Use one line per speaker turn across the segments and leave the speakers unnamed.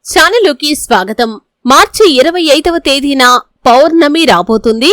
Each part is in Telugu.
ఛానలుకి స్వాగతం. మార్చి 25వ తేదీన పౌర్ణమి రాబోతుంది.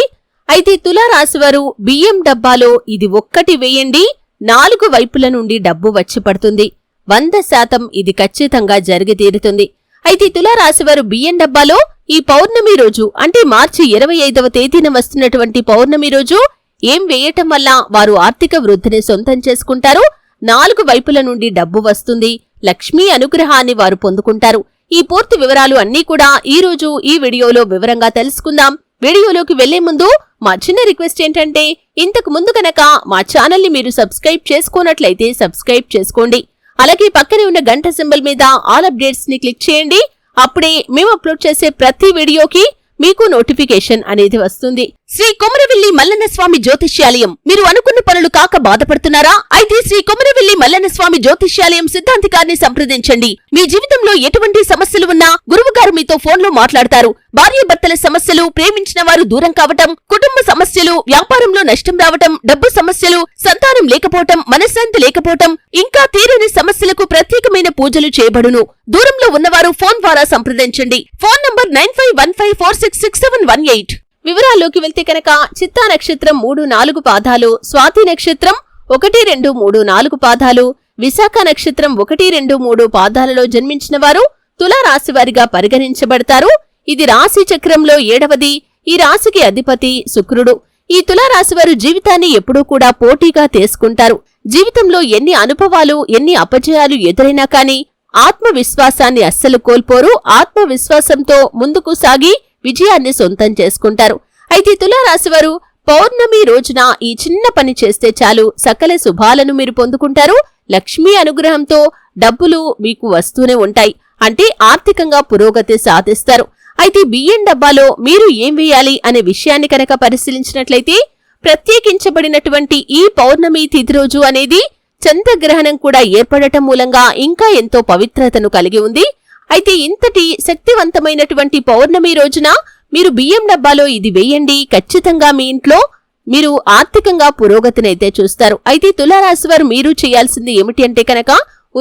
అయితే తులారాశివారు బియ్యం డబ్బాలో ఇది ఒక్కటి వేయండి, 4 వైపుల నుండి డబ్బు వచ్చి పడుతుంది. 100% ఇది ఖచ్చితంగా జరిగి తీరుతుంది. అయితే తులారాశివారు బియ్యం డబ్బాలో ఈ పౌర్ణమి రోజు అంటే మార్చి 25వ తేదీన వస్తున్నటువంటి పౌర్ణమి రోజు ఏం వేయటం వల్ల వారు ఆర్థిక వృద్ధిని సొంతం చేసుకుంటారు, 4 వైపుల నుండి డబ్బు వస్తుంది, లక్ష్మీ అనుగ్రహాన్ని వారు పొందుకుంటారు. ఈ పూర్తి వివరాలు అన్నీ కూడా ఈ రోజు ఈ వీడియోలో వివరంగా తెలుసుకుందాం. వీడియోలోకి వెళ్లే ముందు మా చిన్న రిక్వెస్ట్ ఏంటంటే, ఇంతకు ముందు గనక మా ఛానల్ ని మీరు సబ్స్క్రైబ్ చేసుకోనట్లయితే సబ్స్క్రైబ్ చేసుకోండి. అలాగే పక్కనే ఉన్న గంట సింబల్ మీద ఆల్ అప్డేట్స్ ని క్లిక్ చేయండి. అప్పుడే మేము అప్లోడ్ చేసే ప్రతి వీడియోకి మీకు నోటిఫికేషన్ అనేది వస్తుంది. శ్రీ కొమరవెల్లి మల్లన్న స్వామి జ్యోతిష్యాలయం. మీరు అనుకున్న పనులు కాక బాధపడుతున్నారా? అయితే శ్రీ కొమరవెల్లి మల్లన్న స్వామి జ్యోతిష్యాలయం సిద్ధాంతి గారిని సంప్రదించండి. మీ జీవితంలో ఎటువంటి సమస్యలు ఉన్నా గురువు గారు మీతో ఫోన్ లో మాట్లాడతారు. భార్యాభర్తల సమస్యలు, ప్రేమించిన వారు దూరం కావటం, కుటుంబ సమస్యలు, వ్యాపారంలో నష్టం రావటం, డబ్బు సమస్యలు, సంతానం లేకపోవటం, మనశ్శాంతి లేకపోవటం, ఇంకా తీరని సమస్యలకు ప్రత్యేకమైన పూజలు చేయబడును. దూరంలో ఉన్నవారు ఫోన్ ద్వారా సంప్రదించండి. Phone number 9515466718. వివరాల్లోకి వెళ్తే కనుక చిత్తా నక్షత్రం 3-4 పాదాలు, స్వాతి నక్షత్రం 1-2-3-4 పాదాలు, విశాఖ నక్షత్రం 1-2-3 పాదాలలో జన్మించిన వారు తులారాశివారిగా పరిగణించబడతారు. ఇది రాశి చక్రంలో 7వది. ఈ రాశికి అధిపతి శుక్రుడు. ఈ తులారాశివారు జీవితాన్ని ఎప్పుడూ కూడా పోటీగా తీసుకుంటారు. జీవితంలో ఎన్ని అనుభవాలు, ఎన్ని అపజయాలు ఎదురైనా కాని ఆత్మవిశ్వాసాన్ని అస్సలు కోల్పోరు. ఆత్మవిశ్వాసంతో ముందుకు సాగి విజయాన్ని సొంతం చేసుకుంటారు. అయితే తులారాశివారు పౌర్ణమి రోజున ఈ చిన్న పని చేస్తే చాలు, సకల శుభాలను మీరు పొందుకుంటారు. లక్ష్మీ అనుగ్రహంతో డబ్బులు మీకు వస్తూనే ఉంటాయి. అంటే ఆర్థికంగా పురోగతి సాధిస్తారు. అయితే బియ్యం డబ్బాలో మీరు ఏం వేయాలి అనే విషయాన్ని కనుక పరిశీలించినట్లయితే, ప్రత్యేకించబడినటువంటి ఈ పౌర్ణమి తిథి రోజు అనేది చంద్రగ్రహణం కూడా ఏర్పడటం మూలంగా ఇంకా ఎంతో పవిత్రతను కలిగి ఉంది. అయితే ఇంతటి శక్తివంతమైనటువంటి పౌర్ణమి రోజున మీరు బియ్యం డబ్బాలో ఇది వేయండి. ఖచ్చితంగా మీ ఇంట్లో మీరు ఆర్థికంగా పురోగతినైతే చూస్తారు. అయితే తులారాశివారు మీరు చేయాల్సింది ఏమిటి అంటే కనుక,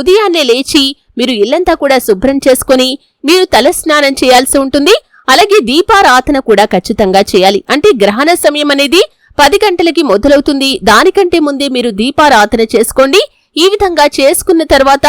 ఉదయాన్నే లేచి మీరు ఇల్లంతా కూడా శుభ్రం చేసుకుని మీరు తలస్నానం చేయాల్సి ఉంటుంది. అలాగే దీపారాధన కూడా ఖచ్చితంగా చేయాలి. అంటే గ్రహణ సమయం అనేది 10 గంటలకి మొదలవుతుంది. దానికంటే ముందే మీరు దీపారాధన చేసుకోండి. ఈ విధంగా చేసుకున్న తర్వాత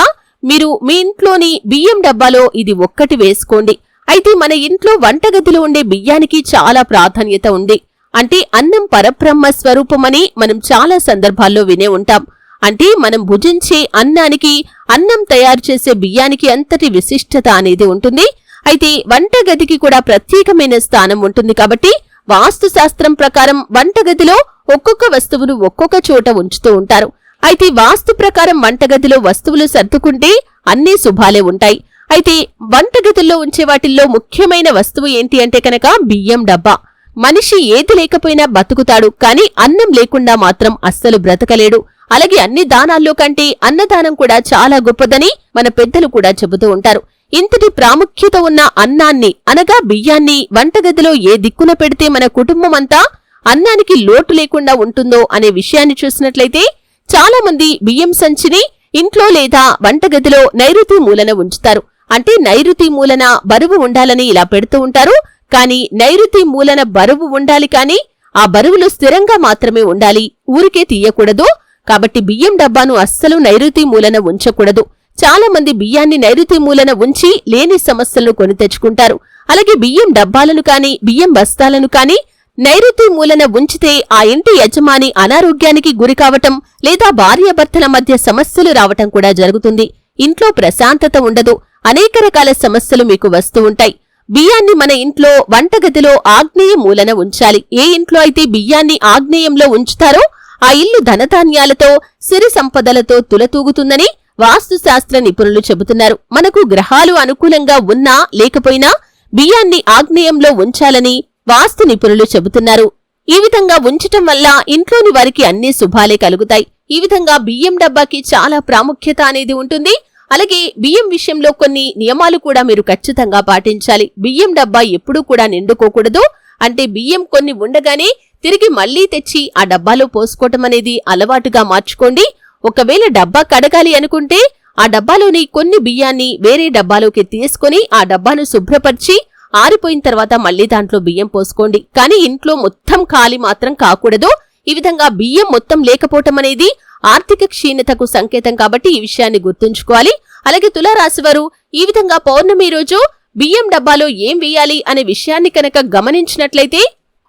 మీరు మీ ఇంట్లోని బియ్యం డబ్బాలో ఇది ఒక్కటి వేసుకోండి. అయితే మన ఇంట్లో వంటగదిలో ఉండే బియ్యానికి చాలా ప్రాధాన్యత ఉంది. అంటే అన్నం పరబ్రహ్మ స్వరూపమని మనం చాలా సందర్భాల్లో వినే ఉంటాం. అంటే మనం భుజించే అన్నానికి, అన్నం తయారు చేసే బియ్యానికి అంతటి విశిష్టత అనేది ఉంటుంది. అయితే వంటగదికి కూడా ప్రత్యేకమైన స్థానం ఉంటుంది. కాబట్టి వాస్తు శాస్త్రం ప్రకారం వంటగదిలో ఒక్కొక్క వస్తువును ఒక్కొక్క చోట ఉంచుతూ ఉంటారు. అయితే వాస్తు ప్రకారం వంటగదిలో వస్తువులు సర్దుకుంటే అన్నీ శుభాలే ఉంటాయి. అయితే వంటగదుల్లో ఉంచే వాటిల్లో ముఖ్యమైన వస్తువు ఏంటి అంటే కనుక బియ్యం డబ్బా. మనిషి ఏది లేకపోయినా బతుకుతాడు, కానీ అన్నం లేకుండా మాత్రం అస్సలు బ్రతకలేడు. అలాగే అన్ని దానాల్లో కంటే అన్నదానం కూడా చాలా గొప్పదని మన పెద్దలు కూడా చెబుతూ ఉంటారు. ఇంతటి ప్రాముఖ్యత ఉన్న అన్నాన్ని అనగా బియ్యాన్ని వంటగదిలో ఏ దిక్కున పెడితే మన కుటుంబమంతా అన్నానికి లోటు లేకుండా ఉంటుందో అనే విషయాన్ని చూసినట్లయితే, చాలా మంది బియ్యం సంచిని ఇంట్లో లేదా వంటగదిలో నైరుతి మూలన ఉంచుతారు. అంటే నైరుతి మూలన బరువు ఉండాలని ఇలా పెడుతూ ఉంటారు. కానీ నైరుతి మూలన బరువు ఉండాలి, కానీ ఆ బరువులు స్థిరంగా మాత్రమే ఉండాలి, ఊరికే తీయకూడదు. కాబట్టి బియ్యం డబ్బాను అస్సలు నైరుతి మూలన ఉంచకూడదు. చాలా మంది బియ్యాన్ని నైరుతి మూలన ఉంచి లేని సమస్యలను కొని తెచ్చుకుంటారు. అలాగే బియ్యం డబ్బాలను కాని, బియ్యం బస్తాలను కాని నైరుతి మూలన ఉంచితే ఆ ఇంటి యజమాని అనారోగ్యానికి గురి కావటం లేదా భార్యాభర్తల మధ్య సమస్యలు రావటం కూడా జరుగుతుంది. ఇంట్లో ప్రశాంతత ఉండదు. అనేక రకాల సమస్యలు మీకు వస్తూ ఉంటాయి. బియ్యాన్ని మన ఇంట్లో వంటగదిలో ఆగ్నేయ మూలన ఉంచాలి. ఏ ఇంట్లో అయితే బియ్యాన్ని ఆగ్నేయంలో ఉంచుతారో ఆ ఇల్లు ధనధాన్యాలతో, సిరి సంపదలతో తులతూగుతుందని వాస్తు శాస్త్ర నిపుణులు చెబుతున్నారు. మనకు గ్రహాలు అనుకూలంగా ఉన్నా లేకపోయినా బియ్యాన్ని ఆగ్నేయంలో ఉంచాలని వాస్తు నిపుణులు చెబుతున్నారు. ఈ విధంగా ఉంచటం వల్ల ఇంట్లోని వారికి అన్ని శుభాలే కలుగుతాయి. ఈ విధంగా బియ్యం డబ్బాకి చాలా ప్రాముఖ్యత అనేది ఉంటుంది. అలాగే బియ్యం విషయంలో కొన్ని నియమాలు కూడా మీరు ఖచ్చితంగా పాటించాలి. బియ్యం డబ్బా ఎప్పుడూ కూడా నిండుకోకూడదు. అంటే బియ్యం కొన్ని ఉండగానే తిరిగి మళ్లీ తెచ్చి ఆ డబ్బాలో పోసుకోవటం అనేది అలవాటుగా మార్చుకోండి. ఒకవేళ డబ్బా కడగాలి అనుకుంటే ఆ డబ్బాలోని కొన్ని బియ్యాన్ని వేరే డబ్బాలోకి తీసుకుని ఆ డబ్బాను శుభ్రపరిచి ఆరిపోయిన తర్వాత మళ్లీ దాంట్లో బియ్యం పోసుకోండి. కానీ ఇంట్లో మొత్తం ఖాళీ మాత్రం కాకూడదు. ఈ విధంగా బియ్యం మొత్తం లేకపోవటం అనేది ఆర్థిక క్షీణతకు సంకేతం కాబట్టి ఈ విషయాన్ని గుర్తుంచుకోవాలి. అలాగే తులారాశివారు ఈ విధంగా పౌర్ణమి రోజు బియ్యం డబ్బాలో ఏం వేయాలి అనే విషయాన్ని కనుక గమనించినట్లయితే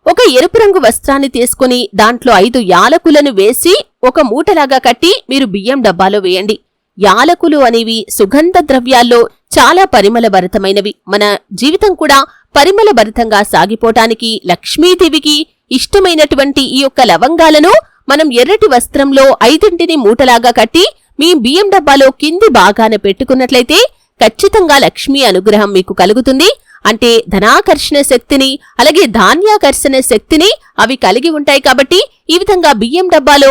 ఒక ఎరుపు రంగు వస్త్రాన్ని తీసుకుని దాంట్లో 5 యాలకులను వేసి ఒక మూటలాగా కట్టి మీరు బియ్యం డబ్బాలో వేయండి. యాలకులు అనేవి సుగంధ ద్రవ్యాల్లో చాలా పరిమళభరితమైనవి. మన జీవితం కూడా పరిమళభరితంగా సాగిపోవటానికి లక్ష్మీదేవికి ఇష్టమైనటువంటి ఈ యొక్క లవంగాలను మనం ఎర్రటి వస్త్రంలో 5 మూటలాగా కట్టి మీ బియ్యం డబ్బాలో కింది భాగాన పెట్టుకున్నట్లయితే ఖచ్చితంగా లక్ష్మీ అనుగ్రహం మీకు కలుగుతుంది. అంటే ధనాకర్షణ శక్తిని అలాగే ధాన్యాకర్షణ శక్తిని అవి కలిగి ఉంటాయి. కాబట్టి ఈ విధంగా బియ్యం డబ్బాలో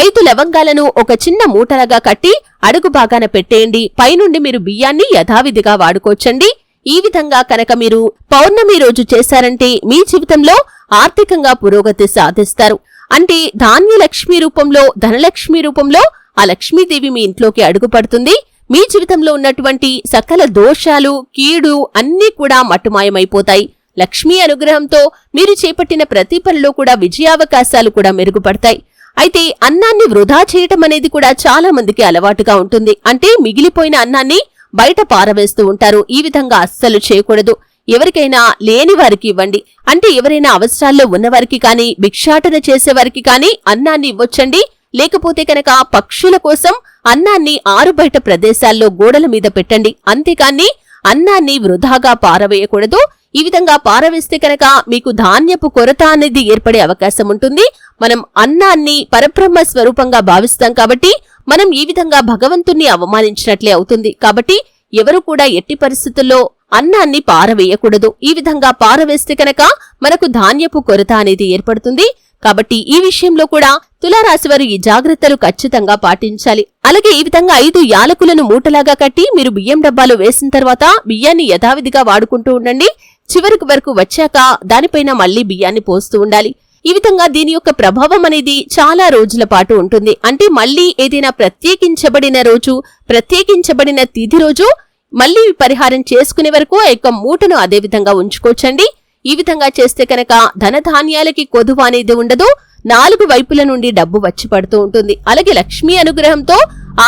5 లవంగాలను ఒక చిన్న మూటలాగా కట్టి అడుగు భాగాన పెట్టేయండి. పైనుండి మీరు బియ్యాన్ని యథావిధిగా వాడుకోవచ్చండి. ఈ విధంగా కనుక మీరు పౌర్ణమి రోజు చేశారంటే మీ జీవితంలో ఆర్థికంగా పురోగతి సాధిస్తారు. అంటే ధాన్యలక్ష్మి రూపంలో ధనలక్ష్మి రూపంలో ఆ లక్ష్మీదేవి మీ ఇంట్లోకి అడుగుపడుతుంది. మీ జీవితంలో ఉన్నటువంటి సకల దోషాలు కీడు అన్నీ కూడా మట్టుమాయమైపోతాయి. లక్ష్మీ అనుగ్రహంతో మీరు చేపట్టిన ప్రతి పనిలో కూడా విజయావకాశాలు కూడా మెరుగుపడతాయి. అయితే అన్నాన్ని వృధా చేయటం అనేది కూడా చాలా మందికి అలవాటుగా ఉంటుంది. అంటే మిగిలిపోయిన అన్నాన్ని బయట పారవేస్తూ ఉంటారు. ఈ విధంగా అస్సలు చేయకూడదు. ఎవరికైనా లేని వారికి ఇవ్వండి. అంటే ఎవరైనా అవసరాల్లో ఉన్నవారికి కానీ భిక్షాటన చేసేవారికి కానీ అన్నాన్ని ఇవ్వొచ్చండి. లేకపోతే కనుక పక్షుల కోసం అన్నాన్ని ఆరుబయట ప్రదేశాల్లో గోడల మీద పెట్టండి. అంతేకాని అన్నాన్ని వృధాగా పారవేయకూడదు. ఈ విధంగా పారవేస్తే కనుక మీకు ధాన్యపు కొరత అనేది ఏర్పడే అవకాశం ఉంటుంది. మనం అన్నాన్ని పరబ్రహ్మ స్వరూపంగా భావిస్తాం కాబట్టి మనం ఈ విధంగా భగవంతుణ్ణి అవమానించినట్లే అవుతుంది. కాబట్టి ఎవరు కూడా ఎట్టి పరిస్థితుల్లో అన్నాన్ని పారవేయకూడదు. ఈ విధంగా పారవేస్తే కనుక మనకు ధాన్యపు కొరత అనేది ఏర్పడుతుంది. కాబట్టి ఈ విషయంలో కూడా తులారాశివారు ఈ జాగ్రత్తలు ఖచ్చితంగా పాటించాలి. అలాగే ఈ విధంగా 5 యాలకులను మూటలాగా కట్టి మీరు బియ్యం డబ్బాలో వేసిన తర్వాత బియ్యాన్ని యథావిధిగా వాడుకుంటూ ఉండండి. చివరికి వరకు వచ్చాక దానిపైన మళ్లీ బియ్యాన్ని పోస్తూ ఉండాలి. ఈ విధంగా దీని యొక్క ప్రభావం అనేది చాలా రోజుల పాటు ఉంటుంది. అంటే మళ్లీ ఏదైనా ప్రత్యేకించబడిన రోజు ప్రత్యేకించబడిన తిథి రోజు మళ్లీ పరిహారం చేసుకునే వరకు ఆ యొక్క మూటను అదే విధంగా ఉంచుకోవచ్చండి. ఈ విధంగా చేస్తే కనుక ధనధాన్యాలకి కొదువ అనేది ఉండదు. 4 వైపుల నుండి డబ్బు వచ్చి పడుతూ ఉంటుంది. అలాగే లక్ష్మీ అనుగ్రహంతో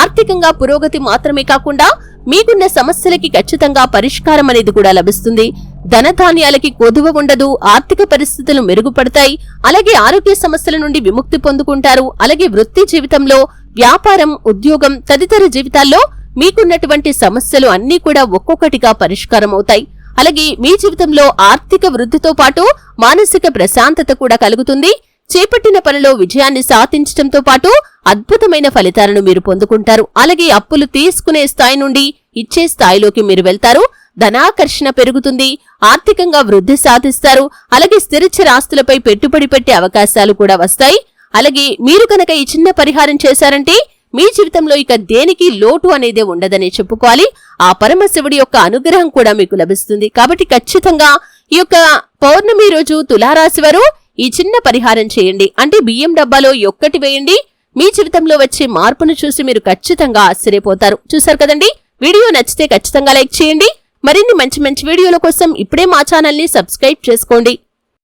ఆర్థికంగా పురోగతి మాత్రమే కాకుండా మీకున్న సమస్యలకి ఖచ్చితంగా పరిష్కారం అనేది కూడా లభిస్తుంది. ధనధాన్యాలకి కొదువ ఉండదు. ఆర్థిక పరిస్థితులు మెరుగుపడతాయి. అలాగే ఆరోగ్య సమస్యల నుండి విముక్తి పొందుకుంటారు. అలాగే వృత్తి జీవితంలో వ్యాపారం ఉద్యోగం తదితర జీవితాల్లో మీకున్నటువంటి సమస్యలు అన్నీ కూడా ఒక్కొక్కటిగా పరిష్కారం అవుతాయి. అలాగే మీ జీవితంలో ఆర్థిక వృద్ధితో పాటు మానసిక ప్రశాంతత కూడా కలుగుతుంది. చేపట్టిన పనిలో విజయాన్ని సాధించడంతో పాటు అద్భుతమైన ఫలితాలను మీరు పొందుకుంటారు. అలాగే అప్పులు తీసుకునే స్థాయి నుండి ఇచ్చే స్థాయిలోకి మీరు వెళ్తారు. ధనాకర్షణ పెరుగుతుంది. ఆర్థికంగా వృద్ధి సాధిస్తారు. అలాగే స్థిరచర ఆస్తులపై పెట్టుబడి పెట్టే అవకాశాలు కూడా వస్తాయి. అలాగే మీరు కనుక ఈ చిన్న పరిహారం చేశారంటే మీ జీవితంలో ఇక దేనికి లోటు అనేదే ఉండదని చెప్పుకోవాలి. ఆ పరమశివుడి యొక్క అనుగ్రహం కూడా మీకు లభిస్తుంది. కాబట్టి ఖచ్చితంగా ఈ యొక్క పౌర్ణమి రోజు తులారాశివారు ఈ చిన్న పరిహారం చేయండి. అంటే బియ్యం డబ్బాలో ఒక్కటి వేయండి. మీ జీవితంలో వచ్చే మార్పును చూసి మీరు ఖచ్చితంగా ఆశ్చర్యపోతారు. చూశారు కదండి. వీడియో నచ్చితే ఖచ్చితంగా లైక్ చేయండి. మరిన్ని మంచి మంచి వీడియోల కోసం ఇప్పుడే మా ఛానల్ ని సబ్స్క్రైబ్ చేసుకోండి.